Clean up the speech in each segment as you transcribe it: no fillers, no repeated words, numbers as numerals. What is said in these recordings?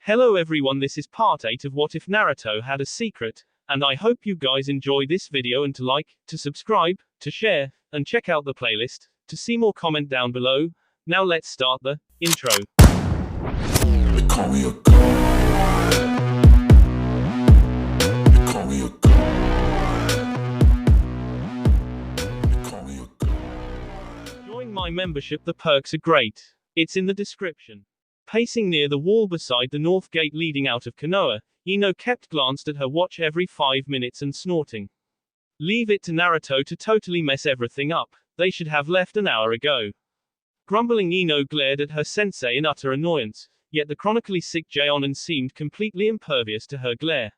Hello everyone, this is part 8 of What If Naruto Had a Secret, and I hope you guys enjoy this video and to like, to subscribe, to share, and check out the playlist. To see more, comment down below. Now let's start the intro. They call me a god. They call me a god. They call me a god. Join my membership, the perks are great. It's in the description. Pacing near the wall beside the north gate leading out of Konoha, Ino kept glanced at her watch every 5 minutes and snorting. Leave it to Naruto to totally mess everything up. They should have left an hour ago. Grumbling, Ino glared at her sensei in utter annoyance, yet the chronically sick Jaonin seemed completely impervious to her glare.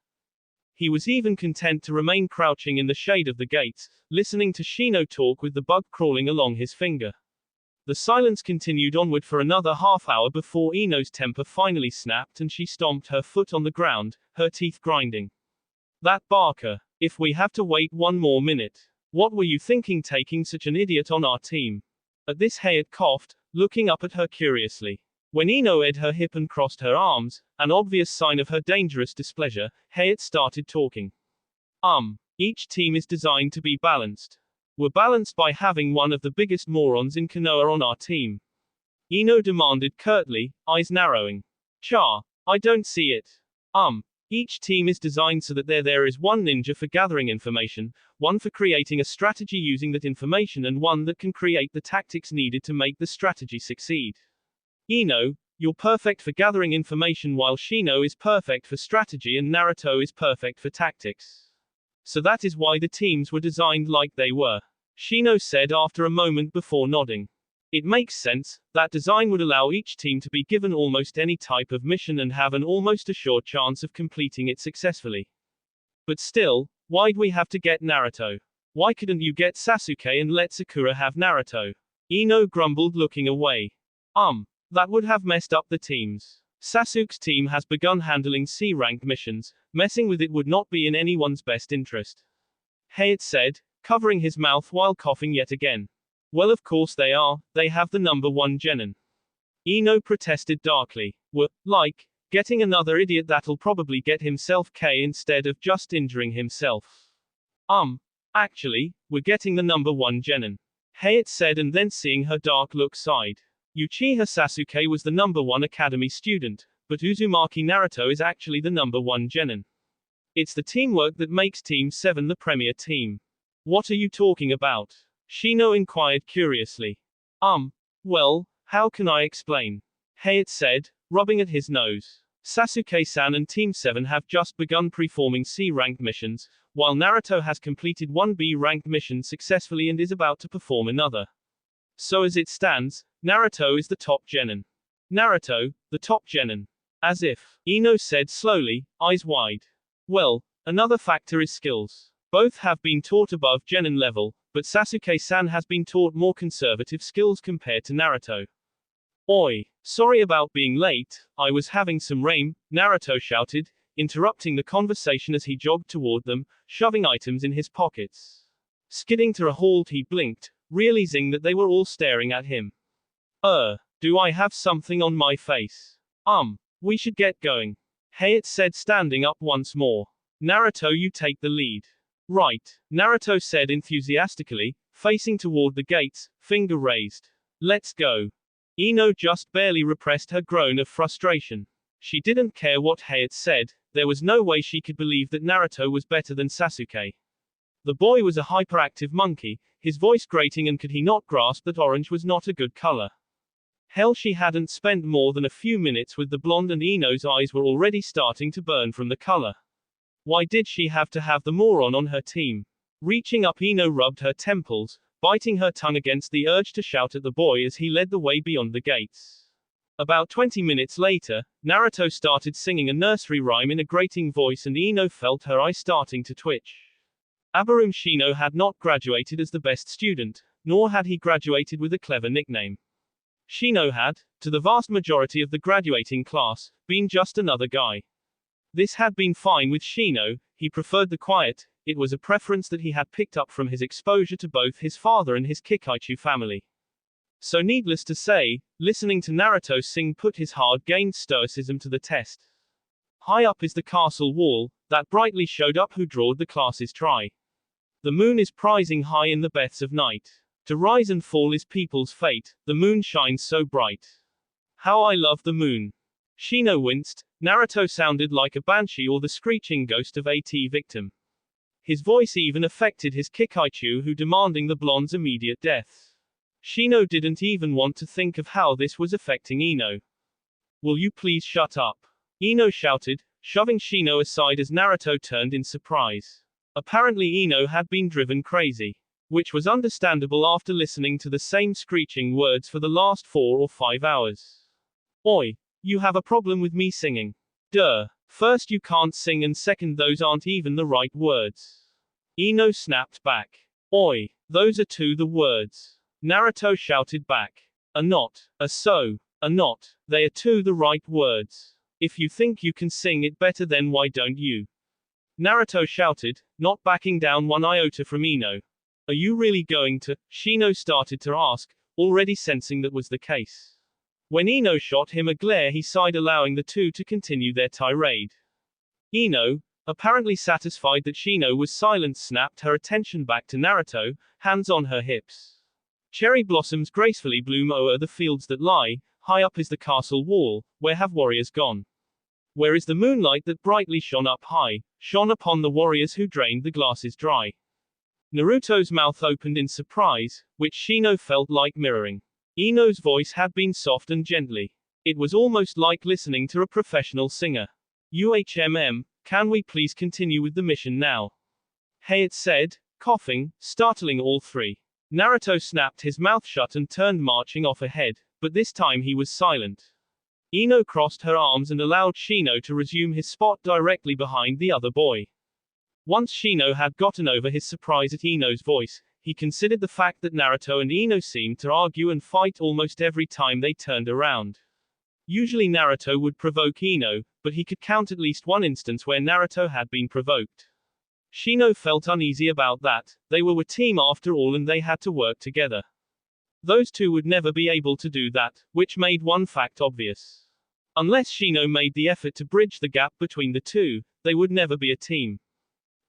He was even content to remain crouching in the shade of the gates, listening to Shino talk with the bug crawling along his finger. The silence continued onward for another half hour before Ino's temper finally snapped and she stomped her foot on the ground, her teeth grinding. That barker. If we have to wait one more minute. What were you thinking taking such an idiot on our team? At this Hayat coughed, looking up at her curiously. When Ino edged her hip and crossed her arms, an obvious sign of her dangerous displeasure, Hayat started talking. Each team is designed to be balanced. We're balanced by having one of the biggest morons in Konoha on our team. Ino demanded curtly, eyes narrowing. Char, I don't see it. Each team is designed so that there is one ninja for gathering information, one for creating a strategy using that information, and one that can create the tactics needed to make the strategy succeed. Ino, you're perfect for gathering information while Shino is perfect for strategy and Naruto is perfect for tactics. So that is why the teams were designed like they were. Shino said after a moment before nodding. It makes sense. That design would allow each team to be given almost any type of mission and have an almost assured chance of completing it successfully. But still, why'd we have to get Naruto? Why couldn't you get Sasuke and let Sakura have Naruto? Ino grumbled, looking away. That would have messed up the teams. Sasuke's team has begun handling C-rank missions. Messing with it would not be in anyone's best interest. Hayat said, covering his mouth while coughing yet again. Well, of course they are. They have the number 1 genin. Ino protested darkly. We're, like, getting another idiot that'll probably get himself K instead of just injuring himself. Actually, we're getting the number 1 genin. Hayat said, and then seeing her dark look sighed. Uchiha Sasuke was the number 1 academy student, but Uzumaki Naruto is actually the number 1 genin. It's the teamwork that makes Team 7 the premier team. What are you talking about? Shino inquired curiously. Well, how can I explain? Hayat said, rubbing at his nose. Sasuke-san and Team 7 have just begun performing C-ranked missions, while Naruto has completed one B-ranked mission successfully and is about to perform another. So as it stands, Naruto is the top genin. Naruto, the top genin. As if, Ino said slowly, eyes wide. Well, another factor is skills. Both have been taught above genin level, but Sasuke-san has been taught more conservative skills compared to Naruto. Oi, sorry about being late, I was having some rain, Naruto shouted, interrupting the conversation as he jogged toward them, shoving items in his pockets. Skidding to a halt, he blinked, realizing that they were all staring at him. Do I have something on my face? We should get going. Hayat said, standing up once more. Naruto, you take the lead. Right, Naruto said enthusiastically, facing toward the gates, finger raised. Let's go. Ino just barely repressed her groan of frustration. She didn't care what Hayat said, there was no way she could believe that Naruto was better than Sasuke. The boy was a hyperactive monkey, his voice grating, and could he not grasp that orange was not a good color? Hell, she hadn't spent more than a few minutes with the blonde and Ino's eyes were already starting to burn from the color. Why did she have to have the moron on her team? Reaching up, Ino rubbed her temples, biting her tongue against the urge to shout at the boy as he led the way beyond the gates. About 20 minutes later, Naruto started singing a nursery rhyme in a grating voice and Ino felt her eye starting to twitch. Abarum Shino had not graduated as the best student, nor had he graduated with a clever nickname. Shino had, to the vast majority of the graduating class, been just another guy. This had been fine with Shino, he preferred the quiet, it was a preference that he had picked up from his exposure to both his father and his Kikaichu family. So needless to say, listening to Naruto sing put his hard-gained stoicism to the test. High up is the castle wall, that brightly showed up who drawed the classes try. The moon is prising high in the depths of night. To rise and fall is people's fate, the moon shines so bright. How I love the moon. Shino winced. Naruto sounded like a banshee or the screeching ghost of a victim. His voice even affected his Kikaichu, who demanding the blonde's immediate death. Shino didn't even want to think of how this was affecting Ino. Will you please shut up? Ino shouted, shoving Shino aside as Naruto turned in surprise. Apparently Ino had been driven crazy. Which was understandable after listening to the same screeching words for the last 4 or 5 hours. Oi, you have a problem with me singing? Duh. First you can't sing and second those aren't even the right words. Ino snapped back. Oi, those are the words. Naruto shouted back. Are not. Are so. Are not. They are the right words. If you think you can sing it better then why don't you? Naruto shouted, not backing down one iota from Ino. Are you really going to? Shino started to ask, already sensing that was the case. When Ino shot him a glare he sighed, allowing the two to continue their tirade. Ino, apparently satisfied that Shino was silent, snapped her attention back to Naruto, hands on her hips. Cherry blossoms gracefully bloom o'er the fields that lie, high up is the castle wall, where have warriors gone? Where is the moonlight that brightly shone up high, shone upon the warriors who drained the glasses dry? Naruto's mouth opened in surprise, which Shino felt like mirroring. Ino's voice had been soft and gently. It was almost like listening to a professional singer. Can we please continue with the mission now? Hayate said, coughing, startling all three. Naruto snapped his mouth shut and turned marching off ahead, but this time he was silent. Ino crossed her arms and allowed Shino to resume his spot directly behind the other boy. Once Shino had gotten over his surprise at Ino's voice, he considered the fact that Naruto and Ino seemed to argue and fight almost every time they turned around. Usually Naruto would provoke Ino, but he could count at least one instance where Naruto had been provoked. Shino felt uneasy about that. They were a team after all and they had to work together. Those two would never be able to do that, which made one fact obvious. Unless Shino made the effort to bridge the gap between the two, they would never be a team.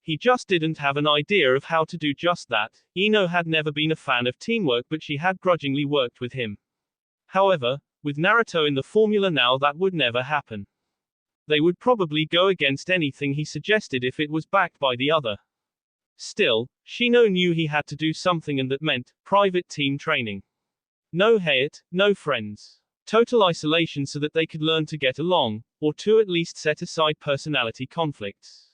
He just didn't have an idea of how to do just that. Ino had never been a fan of teamwork, but she had grudgingly worked with him. However, with Naruto in the formula now that would never happen. They would probably go against anything he suggested if it was backed by the other. Still, Shino knew he had to do something and that meant private team training. No Hayate, no friends. Total isolation so that they could learn to get along, or to at least set aside personality conflicts.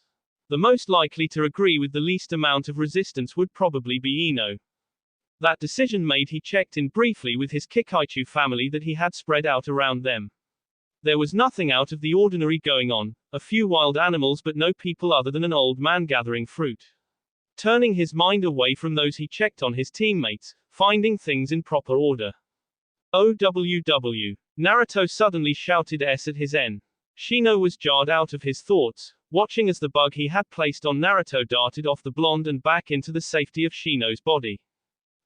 The most likely to agree with the least amount of resistance would probably be Ino. That decision made, he checked in briefly with his Kikaichu family that he had spread out around them. There was nothing out of the ordinary going on, a few wild animals but no people other than an old man gathering fruit. Turning his mind away from those, he checked on his teammates, finding things in proper order. OWW. Naruto suddenly shouted S at his N. Shino was jarred out of his thoughts, watching as the bug he had placed on Naruto darted off the blonde and back into the safety of Shino's body.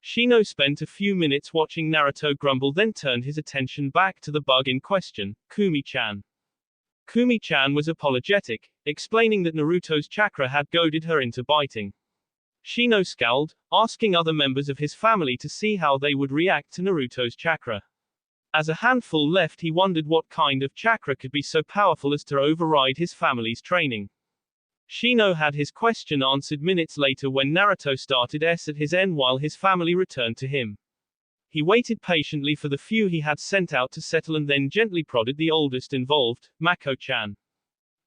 Shino spent a few minutes watching Naruto grumble, then turned his attention back to the bug in question, Kumi-chan. Kumi-chan was apologetic, explaining that Naruto's chakra had goaded her into biting. Shino scowled, asking other members of his family to see how they would react to Naruto's chakra. As a handful left, he wondered what kind of chakra could be so powerful as to override his family's training. Shino had his question answered minutes later when Naruto started S at his N while his family returned to him. He waited patiently for the few he had sent out to settle and then gently prodded the oldest involved, Mako-chan.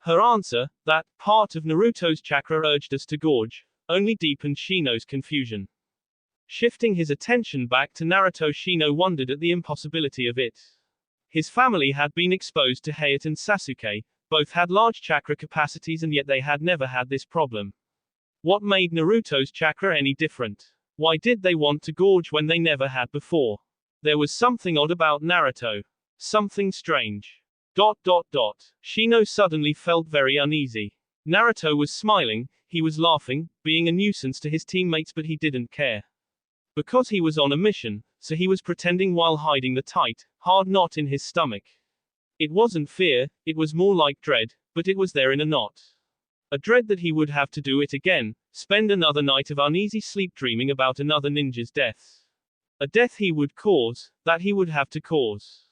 Her answer, that part of Naruto's chakra urged us to gorge, only deepened Shino's confusion. Shifting his attention back to Naruto, Shino wondered at the impossibility of it. His family had been exposed to Hayate and Sasuke, both had large chakra capacities and yet they had never had this problem. What made Naruto's chakra any different? Why did they want to gorge when they never had before? There was something odd about Naruto. Something strange. Shino suddenly felt very uneasy. Naruto was smiling, he was laughing, being a nuisance to his teammates, but he didn't care. Because he was on a mission, so he was pretending while hiding the tight, hard knot in his stomach. It wasn't fear, it was more like dread, but it was there in a knot. A dread that he would have to do it again, spend another night of uneasy sleep dreaming about another ninja's death. A death he would cause, that he would have to cause.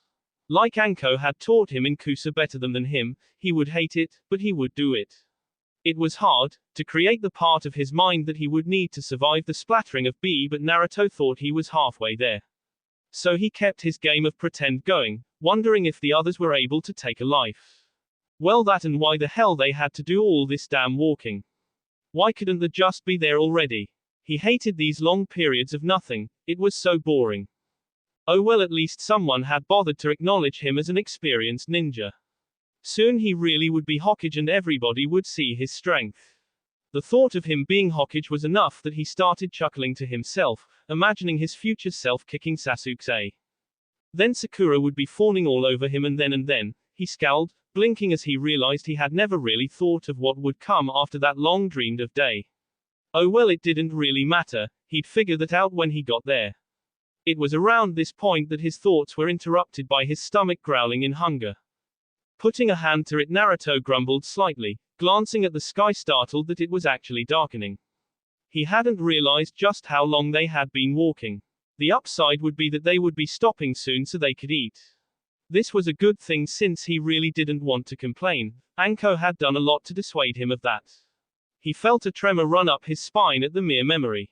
Like Anko had taught him in Kusa better than him, he would hate it, but he would do it. It was hard, to create the part of his mind that he would need to survive the splattering of B, but Naruto thought he was halfway there. So he kept his game of pretend going, wondering if the others were able to take a life. Well, that and why the hell they had to do all this damn walking. Why couldn't they just be there already? He hated these long periods of nothing, it was so boring. Oh well, at least someone had bothered to acknowledge him as an experienced ninja. Soon he really would be Hokage and everybody would see his strength. The thought of him being Hokage was enough that he started chuckling to himself, imagining his future self kicking Sasuke. Then Sakura would be fawning all over him and then, he scowled, blinking as he realized he had never really thought of what would come after that long dreamed of day. Oh well, it didn't really matter, he'd figure that out when he got there. It was around this point that his thoughts were interrupted by his stomach growling in hunger. Putting a hand to it, Naruto grumbled slightly, glancing at the sky, startled that it was actually darkening. He hadn't realized just how long they had been walking. The upside would be that they would be stopping soon so they could eat. This was a good thing since he really didn't want to complain. Anko had done a lot to dissuade him of that. He felt a tremor run up his spine at the mere memory.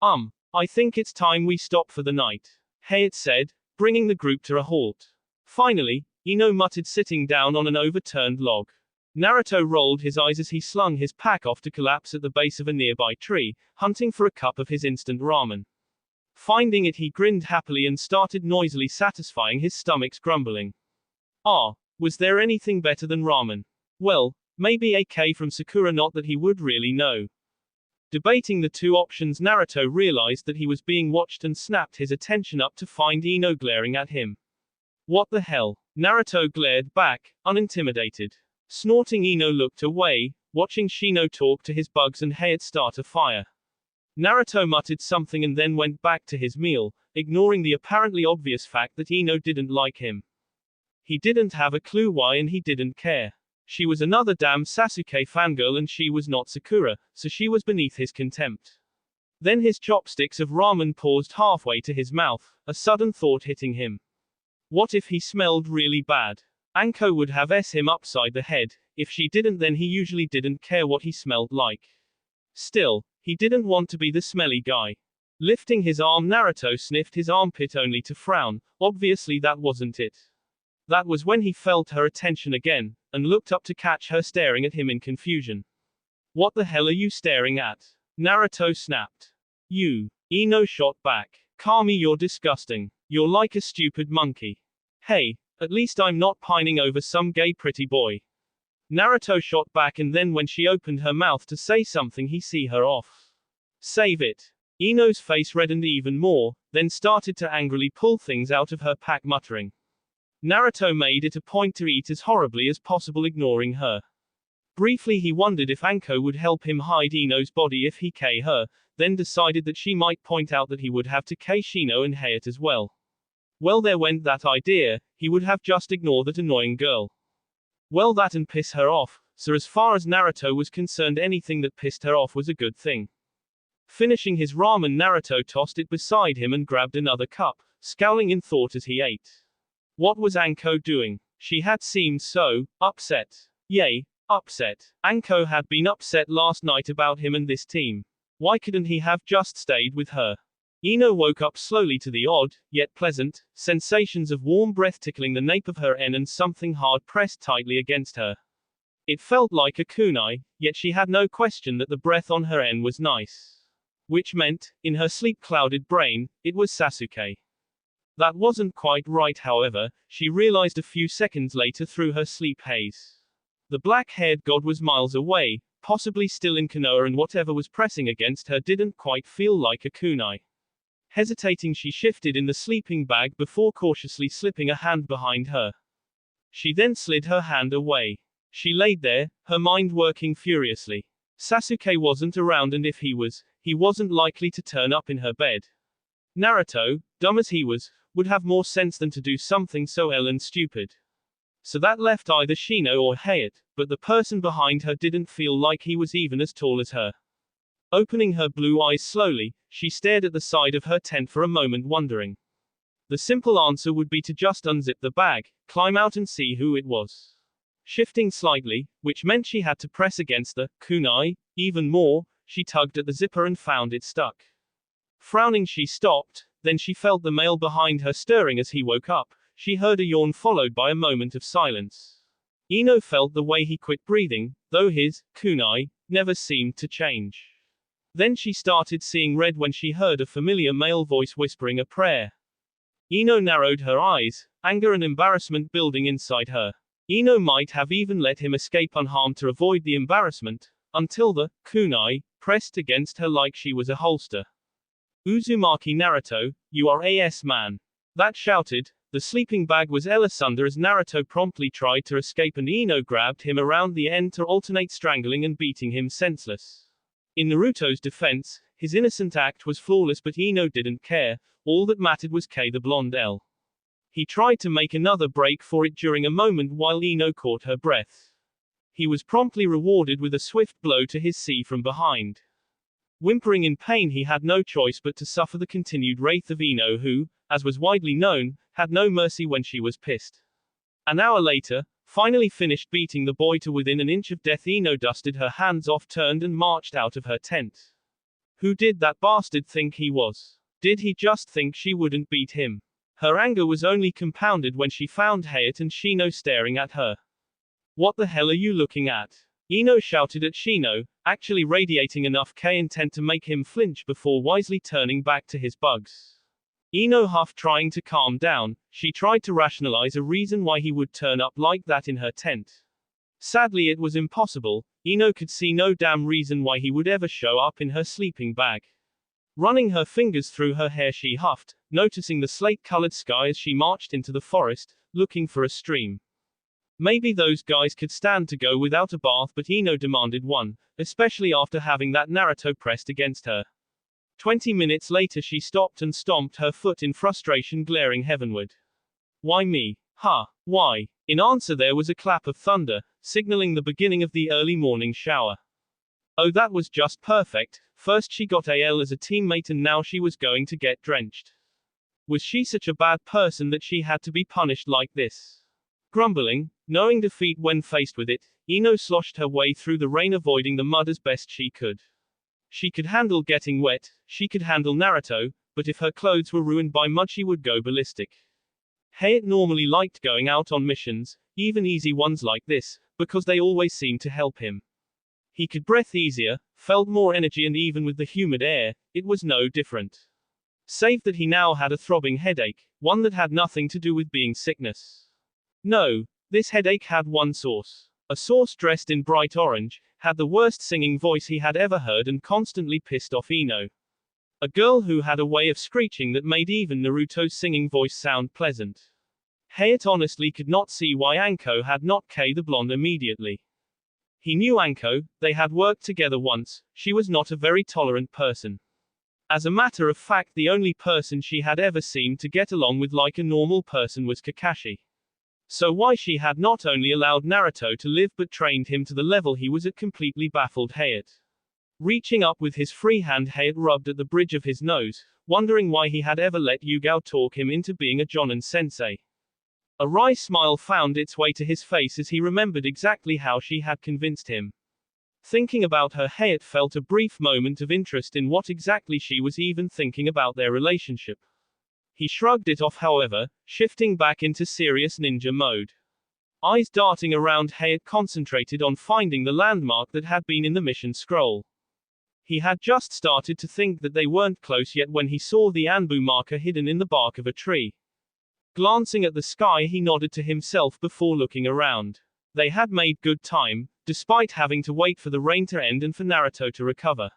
I think it's time we stop for the night, Hayate said, bringing the group to a halt. Finally, Ino muttered, sitting down on an overturned log. Naruto rolled his eyes as he slung his pack off to collapse at the base of a nearby tree, hunting for a cup of his instant ramen. Finding it, he grinned happily and started noisily satisfying his stomach's grumbling. Was there anything better than ramen? Well, maybe a K from Sakura, not that he would really know. Debating the two options, Naruto realized that he was being watched and snapped his attention up to find Ino glaring at him. What the hell? Naruto glared back, unintimidated. Snorting, Ino looked away, watching Shino talk to his bugs and Hayate start a fire. Naruto muttered something and then went back to his meal, ignoring the apparently obvious fact that Ino didn't like him. He didn't have a clue why and he didn't care. She was another damn Sasuke fangirl and she was not Sakura, so she was beneath his contempt. Then his chopsticks of ramen paused halfway to his mouth, a sudden thought hitting him. What if he smelled really bad? Anko would have him upside the head. If she didn't, then he usually didn't care what he smelled like. Still, he didn't want to be the smelly guy. Lifting his arm, Naruto sniffed his armpit only to frown. Obviously that wasn't it. That was when he felt her attention again, and looked up to catch her staring at him in confusion. What the hell are you staring at? Naruto snapped. You. Ino shot back. Kami, you're disgusting. You're like a stupid monkey. Hey, at least I'm not pining over some gay pretty boy. Naruto shot back, and then when she opened her mouth to say something, he see her off. Save it. Ino's face reddened even more, then started to angrily pull things out of her pack, muttering. Naruto made it a point to eat as horribly as possible, ignoring her. Briefly he wondered if Anko would help him hide Ino's body if he K her, then decided that she might point out that he would have to K Shino and Hayate as well. Well, there went that idea, he would have just ignored that annoying girl. Well, that and piss her off, so as far as Naruto was concerned, anything that pissed her off was a good thing. Finishing his ramen, Naruto tossed it beside him and grabbed another cup, scowling in thought as he ate. What was Anko doing? She had seemed so upset. Yay, upset. Anko had been upset last night about him and this team. Why couldn't he have just stayed with her? Ino woke up slowly to the odd, yet pleasant, sensations of warm breath tickling the nape of her and something hard pressed tightly against her. It felt like a kunai, yet she had no question that the breath on her was nice. Which meant, in her sleep-clouded brain, it was Sasuke. That wasn't quite right, however, she realized a few seconds later through her sleep haze. The black-haired god was miles away, possibly still in Konoha, and whatever was pressing against her didn't quite feel like a kunai. Hesitating, she shifted in the sleeping bag before cautiously slipping a hand behind her. She then slid her hand away. She laid there, her mind working furiously. Sasuke wasn't around, and if he wasn't likely to turn up in her bed. Naruto, dumb as he was, would have more sense than to do something so ill and stupid. So that left either Shino or Hayate, but the person behind her didn't feel like he was even as tall as her. Opening her blue eyes slowly, she stared at the side of her tent for a moment wondering. The simple answer would be to just unzip the bag, climb out and see who it was. Shifting slightly, which meant she had to press against the kunai even more, she tugged at the zipper and found it stuck. Frowning, she stopped, then she felt the male behind her stirring as he woke up. She heard a yawn followed by a moment of silence. Ino felt the way he quit breathing, though his kunai never seemed to change. Then she started seeing red when she heard a familiar male voice whispering a prayer. Ino narrowed her eyes, anger and embarrassment building inside her. Ino might have even let him escape unharmed to avoid the embarrassment, until the kunai pressed against her like she was a holster. Uzumaki Naruto, you are a man. That shouted. The sleeping bag was asunder as Naruto promptly tried to escape and Ino grabbed him around the end to alternate strangling and beating him senseless. In Naruto's defense, his innocent act was flawless but Ino didn't care, all that mattered was the blonde L. He tried to make another break for it during a moment while Ino caught her breath. He was promptly rewarded with a swift blow to his C from behind. Whimpering in pain, he had no choice but to suffer the continued wrath of Ino who, as was widely known, had no mercy when she was pissed. An hour later, finally finished beating the boy to within an inch of death, Ino dusted her hands off, turned and marched out of her tent. Who did that bastard think he was? Did he just think she wouldn't beat him? Her anger was only compounded when she found Hayate and Shino staring at her. What the hell are you looking at? Ino shouted at Shino, actually radiating enough intent to make him flinch before wisely turning back to his bugs. Ino huffed, trying to calm down. She tried to rationalize a reason why he would turn up like that in her tent. Sadly, it was impossible. Ino could see no damn reason why he would ever show up in her sleeping bag. Running her fingers through her hair, she huffed, noticing the slate-colored sky as she marched into the forest, looking for a stream. Maybe those guys could stand to go without a bath, but Ino demanded one, especially after having that Naruto pressed against her. 20 minutes later, she stopped and stomped her foot in frustration, glaring heavenward. Why me? Ha! Why? In answer, there was a clap of thunder, signaling the beginning of the early morning shower. Oh, that was just perfect. First she got AL as a teammate and now she was going to get drenched. Was she such a bad person that she had to be punished like this? Grumbling, knowing defeat when faced with it, Ino sloshed her way through the rain, avoiding the mud as best she could. She could handle getting wet, she could handle Naruto, but if her clothes were ruined by mud she would go ballistic. Hayate normally liked going out on missions, even easy ones like this, because they always seemed to help him. He could breathe easier, felt more energy, and even with the humid air, it was no different. Save that he now had a throbbing headache, one that had nothing to do with being sickness. No, this headache had one source. A source dressed in bright orange, had the worst singing voice he had ever heard and constantly pissed off Ino. A girl who had a way of screeching that made even Naruto's singing voice sound pleasant. Hayate honestly could not see why Anko had not killed the blonde immediately. He knew Anko, they had worked together once, she was not a very tolerant person. As a matter of fact, the only person she had ever seemed to get along with like a normal person was Kakashi. So why she had not only allowed Naruto to live but trained him to the level he was at completely baffled Hayate. Reaching up with his free hand, Hayate rubbed at the bridge of his nose, wondering why he had ever let Yugao talk him into being a Jonin sensei. A wry smile found its way to his face as he remembered exactly how she had convinced him. Thinking about her, Hayate felt a brief moment of interest in what exactly she was even thinking about their relationship. He shrugged it off, however, shifting back into serious ninja mode. Eyes darting around, Hayate concentrated on finding the landmark that had been in the mission scroll. He had just started to think that they weren't close yet when he saw the Anbu marker hidden in the bark of a tree. Glancing at the sky, he nodded to himself before looking around. They had made good time, despite having to wait for the rain to end and for Naruto to recover.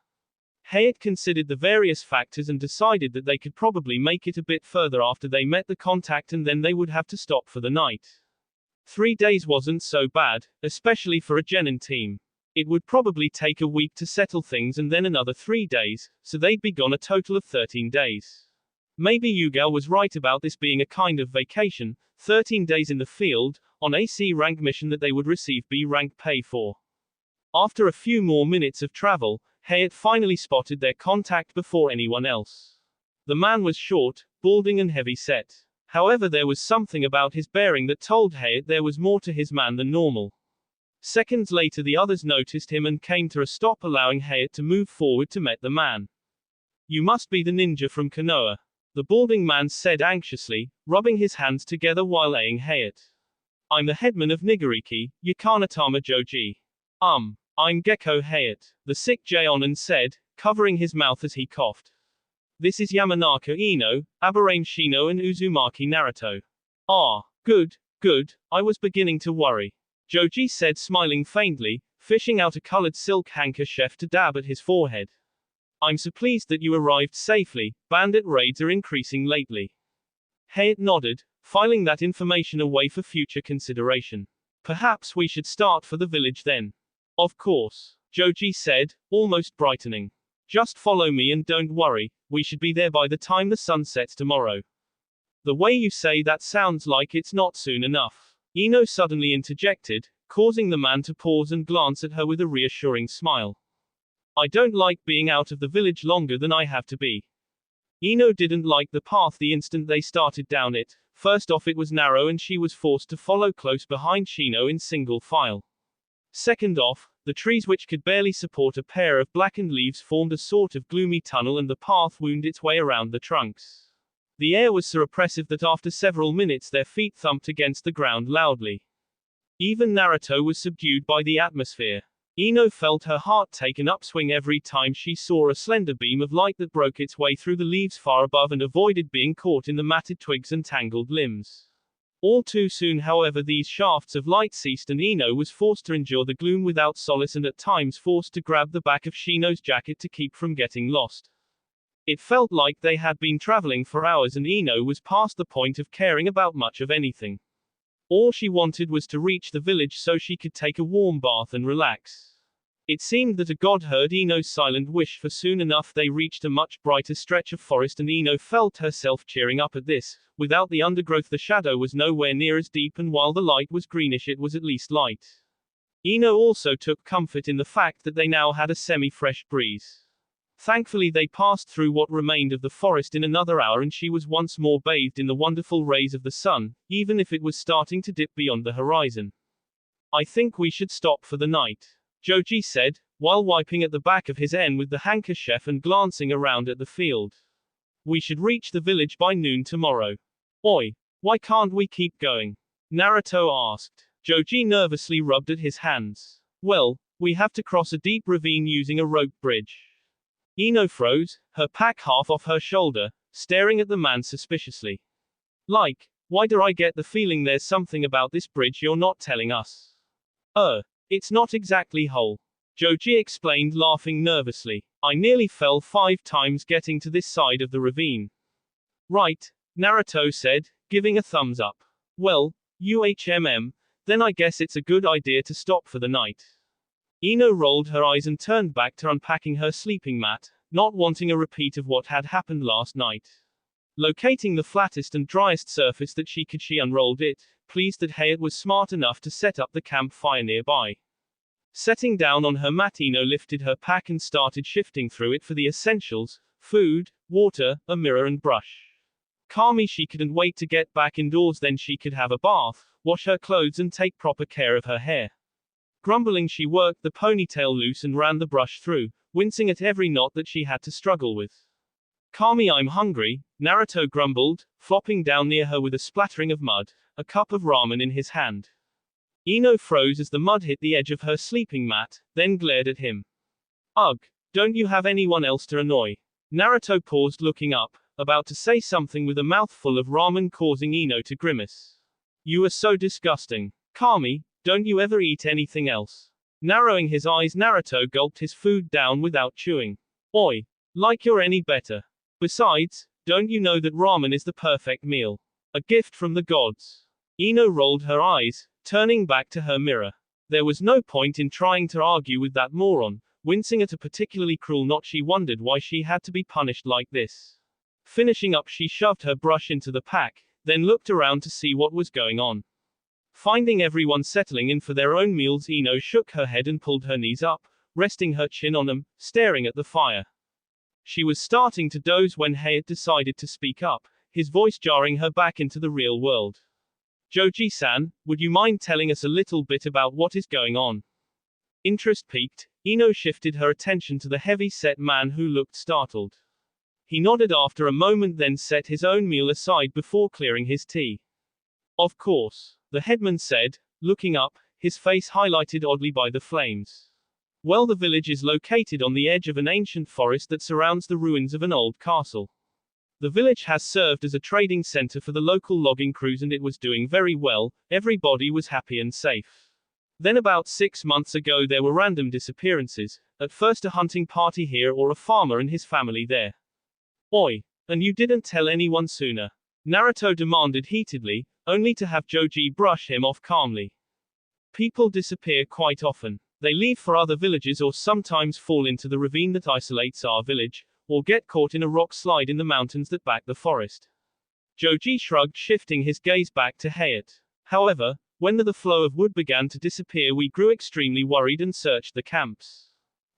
Hayate considered the various factors and decided that they could probably make it a bit further after they met the contact, and then they would have to stop for the night. 3 days wasn't so bad, especially for a genin team. It would probably take a week to settle things and then another 3 days, so they'd be gone a total of 13 days. Maybe Yugao was right about this being a kind of vacation, 13 days in the field, on a C rank mission that they would receive B rank pay for. After a few more minutes of travel, Hayat finally spotted their contact before anyone else. The man was short, balding and heavy-set. However, there was something about his bearing that told Hayat there was more to his man than normal. Seconds later the others noticed him and came to a stop, allowing Hayat to move forward to meet the man. "You must be the ninja from Konoha," the balding man said anxiously, rubbing his hands together while eyeing Hayat. "I'm the headman of Nigariki, Yakanatama Joji. I'm Gecko Hayat," the sick Jaonin said, covering his mouth as he coughed. "This is Yamanaka Ino, Aburame Shino and Uzumaki Naruto." "Ah, good, good, I was beginning to worry," Joji said, smiling faintly, fishing out a colored silk handkerchief to dab at his forehead. "I'm so pleased that you arrived safely. Bandit raids are increasing lately." Hayat nodded, filing that information away for future consideration. "Perhaps we should start for the village then." "Of course," Joji said, almost brightening. "Just follow me and don't worry, we should be there by the time the sun sets tomorrow." "The way you say that sounds like it's not soon enough," Ino suddenly interjected, causing the man to pause and glance at her with a reassuring smile. "I don't like being out of the village longer than I have to be." Ino didn't like the path the instant they started down it. First off, it was narrow and she was forced to follow close behind Shino in single file. Second off, the trees, which could barely support a pair of blackened leaves, formed a sort of gloomy tunnel and the path wound its way around the trunks. The air was so oppressive that after several minutes their feet thumped against the ground loudly. Even Naruto was subdued by the atmosphere. Ino felt her heart take an upswing every time she saw a slender beam of light that broke its way through the leaves far above and avoided being caught in the matted twigs and tangled limbs. All too soon, however, these shafts of light ceased and Ino was forced to endure the gloom without solace and at times forced to grab the back of Shino's jacket to keep from getting lost. It felt like they had been traveling for hours and Ino was past the point of caring about much of anything. All she wanted was to reach the village so she could take a warm bath and relax. It seemed that a god heard Ino's silent wish, for soon enough they reached a much brighter stretch of forest and Ino felt herself cheering up at this. Without the undergrowth the shadow was nowhere near as deep, and while the light was greenish it was at least light. Ino also took comfort in the fact that they now had a semi-fresh breeze. Thankfully they passed through what remained of the forest in another hour and she was once more bathed in the wonderful rays of the sun, even if it was starting to dip beyond the horizon. "I think we should stop for the night," Joji said, while wiping at the back of his N with the handkerchief and glancing around at the field. "We should reach the village by noon tomorrow." "Oi, why can't we keep going?" Naruto asked. Joji nervously rubbed at his hands. "Well, we have to cross a deep ravine using a rope bridge." Ino froze, her pack half off her shoulder, staring at the man suspiciously. "Like, why do I get the feeling there's something about this bridge you're not telling us?" It's not exactly whole," Joji explained, laughing nervously. "I nearly fell 5 times getting to this side of the ravine." "Right," Naruto said, giving a thumbs up. "Well, then I guess it's a good idea to stop for the night." Ino rolled her eyes and turned back to unpacking her sleeping mat, not wanting a repeat of what had happened last night. Locating the flattest and driest surface that she could, she unrolled it, pleased that Hayat was smart enough to set up the campfire nearby. Setting down on her mat, Ino lifted her pack and started shifting through it for the essentials: food, water, a mirror and brush. Calmly, she couldn't wait to get back indoors, then she could have a bath, wash her clothes and take proper care of her hair. Grumbling, she worked the ponytail loose and ran the brush through, wincing at every knot that she had to struggle with. "Kami, I'm hungry," Naruto grumbled, flopping down near her with a splattering of mud, a cup of ramen in his hand. Ino froze as the mud hit the edge of her sleeping mat, then glared at him. "Ugh, don't you have anyone else to annoy?" Naruto paused, looking up, about to say something with a mouthful of ramen, causing Ino to grimace. "You are so disgusting. Kami, don't you ever eat anything else?" Narrowing his eyes, Naruto gulped his food down without chewing. "Oi, like you're any better. Besides, don't you know that ramen is the perfect meal? A gift from the gods." Ino rolled her eyes, turning back to her mirror. There was no point in trying to argue with that moron. Wincing at a particularly cruel knot, she wondered why she had to be punished like this. Finishing up, she shoved her brush into the pack, then looked around to see what was going on. Finding everyone settling in for their own meals, Ino shook her head and pulled her knees up, resting her chin on them, staring at the fire. She was starting to doze when Hayate decided to speak up, his voice jarring her back into the real world. Joji-san, would you mind telling us a little bit about what is going on? Interest piqued, Ino shifted her attention to the heavy-set man who looked startled. He nodded after a moment, then set his own meal aside before clearing his tea. Of course, the headman said, looking up, his face highlighted oddly by the flames. Well, the village is located on the edge of an ancient forest that surrounds the ruins of an old castle. The village has served as a trading center for the local logging crews and it was doing very well, everybody was happy and safe. Then about 6 months ago there were random disappearances, at first a hunting party here or a farmer and his family there. Oi! And you didn't tell anyone sooner? Naruto demanded heatedly, only to have Joji brush him off calmly. People disappear quite often. They leave for other villages or sometimes fall into the ravine that isolates our village, or get caught in a rock slide in the mountains that back the forest. Joji shrugged, shifting his gaze back to Hayate. However, when the flow of wood began to disappear, we grew extremely worried and searched the camps.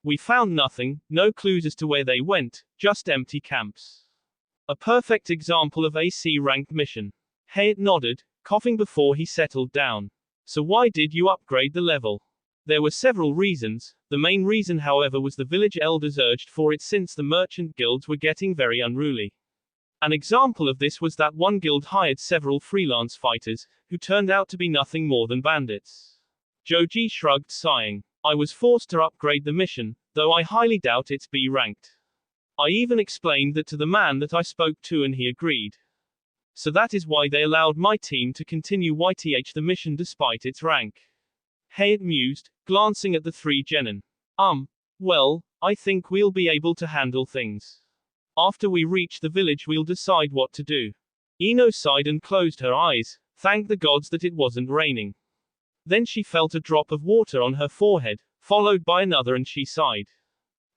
We found nothing, no clues as to where they went, just empty camps. A perfect example of a C-ranked mission. Hayate nodded, coughing before he settled down. So why did you upgrade the level? There were several reasons. The main reason, however, was the village elders urged for it since the merchant guilds were getting very unruly. An example of this was that one guild hired several freelance fighters, who turned out to be nothing more than bandits. Joji shrugged, sighing. I was forced to upgrade the mission, though I highly doubt it's B-ranked. I even explained that to the man that I spoke to and he agreed. So that is why they allowed my team to continue whatif the mission despite its rank. Hayate mused, glancing at the 3 genin. Well, I think we'll be able to handle things. After we reach the village we'll decide what to do. Ino sighed and closed her eyes, thanked the gods that it wasn't raining. Then she felt a drop of water on her forehead, followed by another, and she sighed.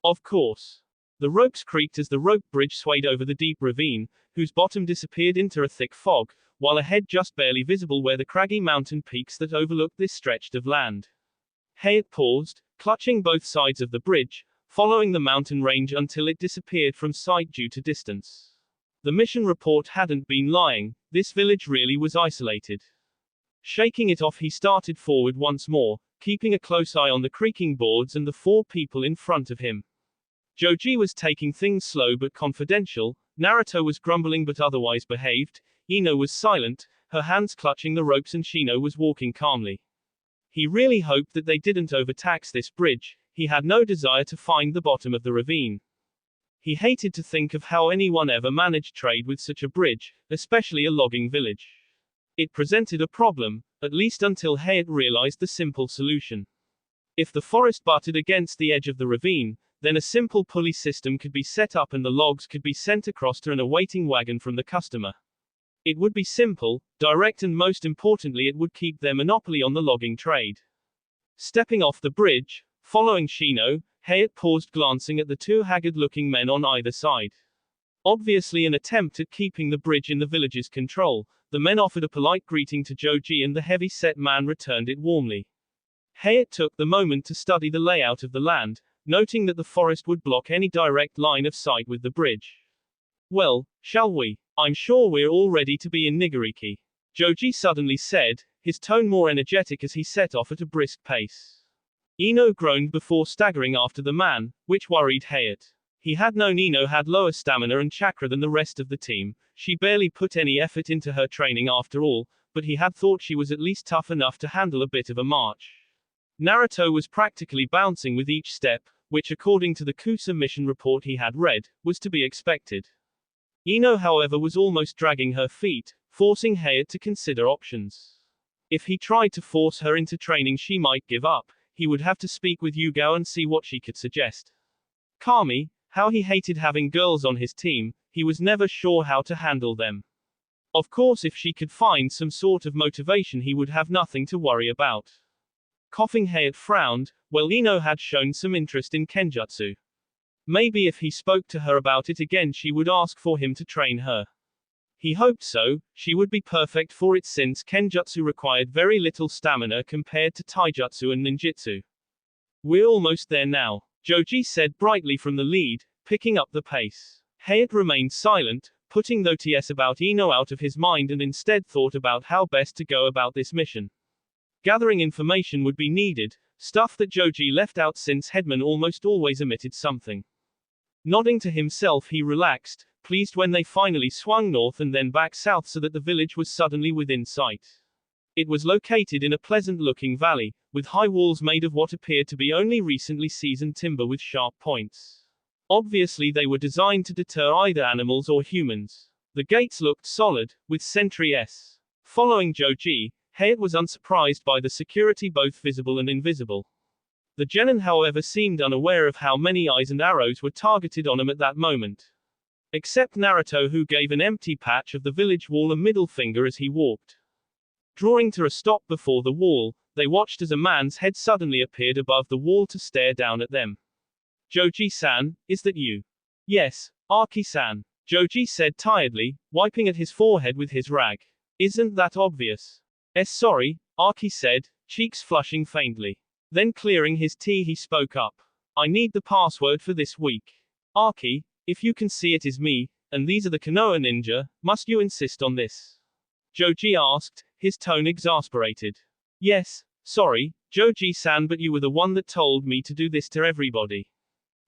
Of course. The ropes creaked as the rope bridge swayed over the deep ravine, whose bottom disappeared into a thick fog, while ahead just barely visible were the craggy mountain peaks that overlooked this stretch of land. Hayate paused, clutching both sides of the bridge, following the mountain range until it disappeared from sight due to distance. The mission report hadn't been lying, this village really was isolated. Shaking it off, he started forward once more, keeping a close eye on the creaking boards and the 4 people in front of him. Joji was taking things slow but confidential, Naruto was grumbling but otherwise behaved, Ino was silent, her hands clutching the ropes, and Shino was walking calmly. He really hoped that they didn't overtax this bridge, he had no desire to find the bottom of the ravine. He hated to think of how anyone ever managed trade with such a bridge, especially a logging village. It presented a problem, at least until Hayate realized the simple solution. If the forest butted against the edge of the ravine, then a simple pulley system could be set up and the logs could be sent across to an awaiting wagon from the customer. It would be simple, direct, and most importantly it would keep their monopoly on the logging trade. Stepping off the bridge, following Shino, Hayate paused, glancing at the 2 haggard-looking men on either side. Obviously an attempt at keeping the bridge in the village's control, the men offered a polite greeting to Joji and the heavy-set man returned it warmly. Hayate took the moment to study the layout of the land, noting that the forest would block any direct line of sight with the bridge. Well, shall we? I'm sure we're all ready to be in Nigariki. Joji suddenly said, his tone more energetic as he set off at a brisk pace. Ino groaned before staggering after the man, which worried Hayate. He had known Ino had lower stamina and chakra than the rest of the team, she barely put any effort into her training after all, but he had thought she was at least tough enough to handle a bit of a march. Naruto was practically bouncing with each step, which according to the Kusa mission report he had read, was to be expected. Ino, however, was almost dragging her feet, forcing Hayate to consider options. If he tried to force her into training she might give up, he would have to speak with Yugao and see what she could suggest. Kami, how he hated having girls on his team, he was never sure how to handle them. Of course if she could find some sort of motivation he would have nothing to worry about. Coughing, Hayate frowned, well, Ino had shown some interest in Kenjutsu. Maybe if he spoke to her about it again she would ask for him to train her. He hoped so, she would be perfect for it since Kenjutsu required very little stamina compared to Taijutsu and Ninjutsu. We're almost there now, Joji said brightly from the lead, picking up the pace. Hayate remained silent, putting the TS about Ino out of his mind and instead thought about how best to go about this mission. Gathering information would be needed, stuff that Joji left out since Headman almost always omitted something. Nodding to himself he relaxed, pleased when they finally swung north and then back south so that the village was suddenly within sight. It was located in a pleasant-looking valley, with high walls made of what appeared to be only recently seasoned timber with sharp points. Obviously they were designed to deter either animals or humans. The gates looked solid, with sentry S. Following Joji, Hayate was unsurprised by the security both visible and invisible. The genin however seemed unaware of how many eyes and arrows were targeted on him at that moment. Except Naruto, who gave an empty patch of the village wall a middle finger as he walked. Drawing to a stop before the wall, they watched as a man's head suddenly appeared above the wall to stare down at them. Joji-san, is that you? Yes, Araki-san, Joji said tiredly, wiping at his forehead with his rag. Isn't that obvious? Sorry, Araki said, cheeks flushing faintly. Then clearing his tea he spoke up. I need the password for this week. Araki, if you can see it is me, and these are the Konoha ninja, must you insist on this? Joji asked, his tone exasperated. Yes, sorry, Joji-san, but you were the one that told me to do this to everybody.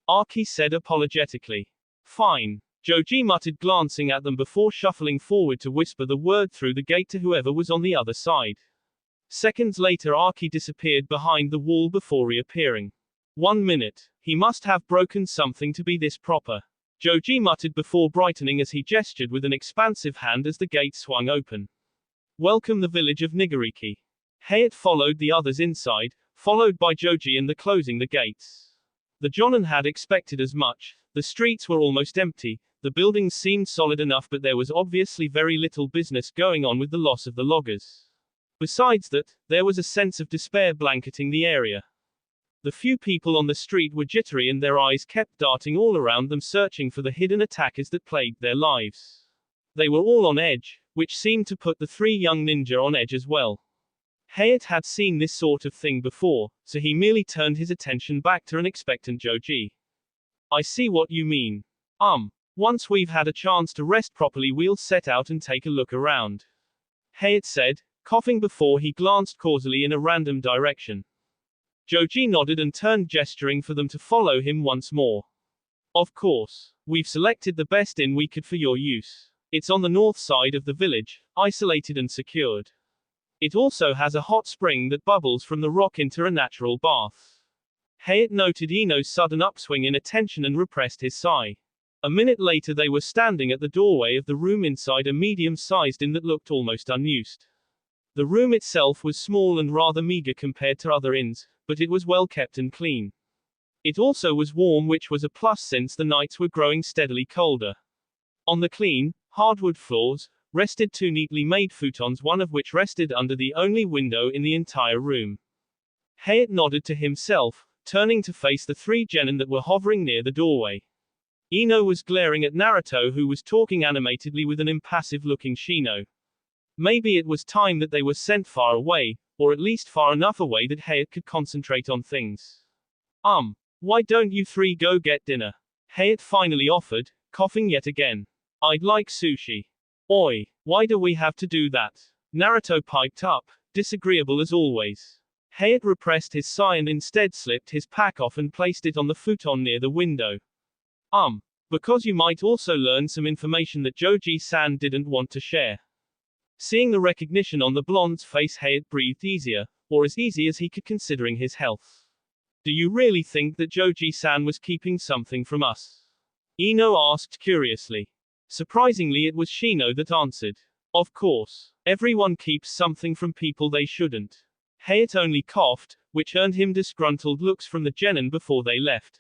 Araki said apologetically. Fine, Joji muttered, glancing at them before shuffling forward to whisper the word through the gate to whoever was on the other side. Seconds later Araki disappeared behind the wall before reappearing. 1 minute. He must have broken something to be this proper. Joji muttered before brightening as he gestured with an expansive hand as the gate swung open. Welcome the village of Nigariki. Hayate followed the others inside, followed by Joji and the closing the gates. The Jonin had expected as much. The streets were almost empty, the buildings seemed solid enough, but there was obviously very little business going on with the loss of the loggers. Besides that, there was a sense of despair blanketing the area. The few people on the street were jittery and their eyes kept darting all around them, searching for the hidden attackers that plagued their lives. They were all on edge, which seemed to put the three young ninja on edge as well. Hayate had seen this sort of thing before, so he merely turned his attention back to an expectant Joji. I see what you mean. Once we've had a chance to rest properly we'll set out and take a look around. Hayate said, coughing before he glanced causally in a random direction. Joji nodded and turned, gesturing for them to follow him once more. Of course. We've selected the best inn we could for your use. It's on the north side of the village, isolated and secured. It also has a hot spring that bubbles from the rock into a natural bath. Hayate noted Ino's sudden upswing in attention and repressed his sigh. A minute later they were standing at the doorway of the room inside a medium-sized inn that looked almost unused. The room itself was small and rather meager compared to other inns, but it was well kept and clean. It also was warm, which was a plus since the nights were growing steadily colder. On the clean, hardwood floors, rested two neatly made futons, one of which rested under the only window in the entire room. Hayate nodded to himself, turning to face the three genin that were hovering near the doorway. Ino was glaring at Naruto, who was talking animatedly with an impassive-looking Shino. Maybe it was time that they were sent far away, or at least far enough away that Hayate could concentrate on things. Why don't you three go get dinner? Hayate finally offered, coughing yet again. I'd like sushi. Oi, why do we have to do that? Naruto piped up, disagreeable as always. Hayate repressed his sigh and instead slipped his pack off and placed it on the futon near the window. Because you might also learn some information that Joji-san didn't want to share. Seeing the recognition on the blonde's face, Hayate breathed easier, or as easy as he could considering his health. Do you really think that Joji-san was keeping something from us? Ino asked curiously. Surprisingly it was Shino that answered. Of course. Everyone keeps something from people they shouldn't. Hayate only coughed, which earned him disgruntled looks from the genin before they left.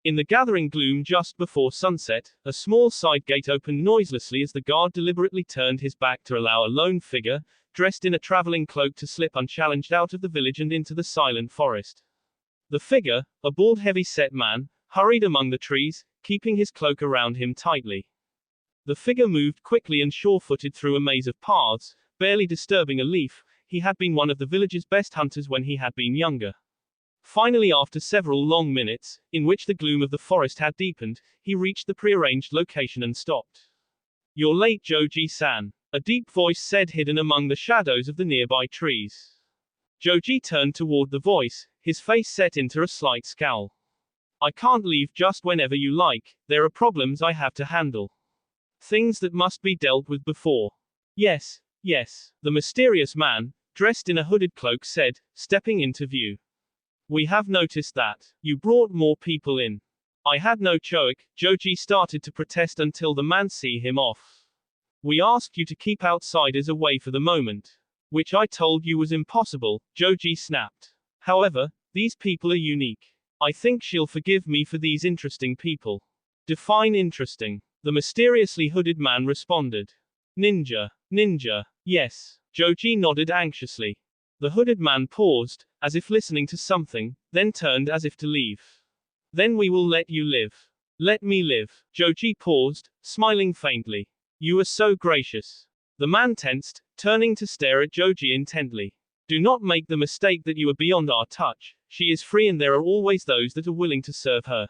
In the gathering gloom just before sunset, a small side gate opened noiselessly as the guard deliberately turned his back to allow a lone figure, dressed in a traveling cloak, to slip unchallenged out of the village and into the silent forest. The figure, a bald heavy-set man, hurried among the trees, keeping his cloak around him tightly. The figure moved quickly and sure-footed through a maze of paths, barely disturbing a leaf. He had been one of the village's best hunters when he had been younger. Finally, after several long minutes, in which the gloom of the forest had deepened, he reached the prearranged location and stopped. "You're late, Joji-san," a deep voice said hidden among the shadows of the nearby trees. Joji turned toward the voice, his face set into a slight scowl. "I can't leave just whenever you like, there are problems I have to handle. Things that must be dealt with before." "Yes, yes," the mysterious man, dressed in a hooded cloak said, stepping into view. "We have noticed that. You brought more people in." "I had no choice," Joji started to protest until the man see him off. "We asked you to keep outsiders away for the moment. Which I told you was impossible," Joji snapped. "However, these people are unique. I think she'll forgive me for these interesting people." "Define interesting," the mysteriously hooded man responded. "Ninja. Ninja. Yes." Joji nodded anxiously. The hooded man paused, as if listening to something, then turned as if to leave. "Then we will let you live." "Let me live." Joji paused, smiling faintly. "You are so gracious." The man tensed, turning to stare at Joji intently. "Do not make the mistake that you are beyond our touch. She is free and there are always those that are willing to serve her."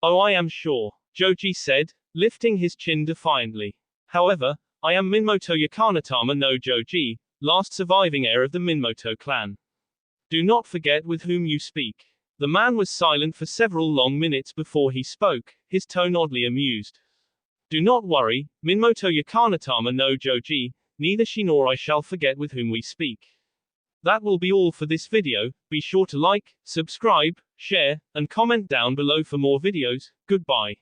"Oh, I am sure," Joji said, lifting his chin defiantly. "However, I am Minamoto Yakanatama no Joji, last surviving heir of the Minamoto clan. Do not forget with whom you speak." The man was silent for several long minutes before he spoke, his tone oddly amused. "Do not worry, Minamoto Yakanatama no Joji, neither she nor I shall forget with whom we speak." That will be all for this video. Be sure to like, subscribe, share, and comment down below for more videos. Goodbye.